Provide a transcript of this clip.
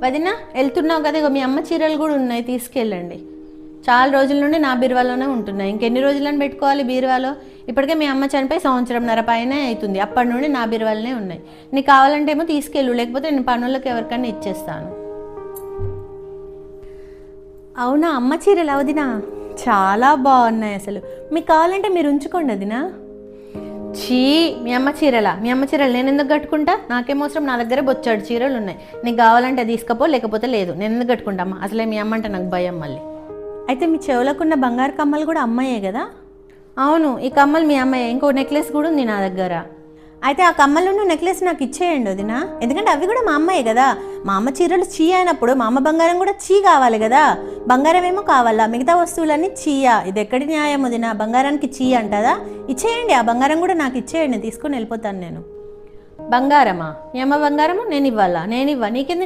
వదిన వెళ్తున్నావు కదా, ఇక మీ అమ్మ చీరలు కూడా ఉన్నాయి, తీసుకెళ్ళండి. చాలా రోజుల నుండి నా బీరువాలోనే ఉంటున్నాయి. ఇంకెన్ని రోజులని పెట్టుకోవాలి బీరువాలో? ఇప్పటికే మీ అమ్మ చనిపోయి 1.5 సంవత్సరం పైన అవుతుంది. అప్పటి నుండి నా బీరువాలోనే ఉన్నాయి. నీకు కావాలంటే ఏమో తీసుకెళ్ళు, లేకపోతే నేను పనులకు ఎవరికైనా ఇచ్చేస్తాను. అవునా, అమ్మ చీరలు వదినా చాలా బాగున్నాయి అసలు. మీకు కావాలంటే మీరు ఉంచుకోండి వదినా. చీ, మీ అమ్మ చీరలా? మీ అమ్మ చీరలు నేను ఎందుకు కట్టుకుంటా? నాకేం అవసరం, నా దగ్గర బొచ్చాడు చీరలు ఉన్నాయి. నీకు కావాలంటే తీసుకపో, లేకపోతే లేదు. నేను ఎందుకు కట్టుకుంటా అమ్మ? అసలే మీ అమ్మ అంటే నాకు భయం. మళ్ళీ అయితే మీ చెవులకున్న బంగారు కమ్మలు కూడా అమ్మాయే కదా? అవును, ఈ కమ్మలు మీ అమ్మాయి. ఇంకో నెక్లెస్ కూడా ఉంది నా దగ్గర. అయితే ఆ కమ్మలు నెక్లెస్ నాకు ఇచ్చేయండి వదినా, ఎందుకంటే అవి కూడా మా అమ్మాయి కదా. మా అమ్మ చీరలు చీ అయినప్పుడు మా అమ్మ బంగారం కూడా చీ కావాలి కదా. బంగారం ఏమో కావాలా, మిగతా వస్తువులన్నీ చీయా? ఇది ఎక్కడి న్యాయం వదినా? బంగారానికి చీ అంటదా? ఇచ్చేయండి, ఆ బంగారం కూడా నాకు ఇచ్చేయండి, తీసుకొని వెళ్ళిపోతాను నేను. బంగారమా? మీ అమ్మ బంగారము నేను ఇవ్వాలా? నేను ఇవ్వ, నీకెందుకు?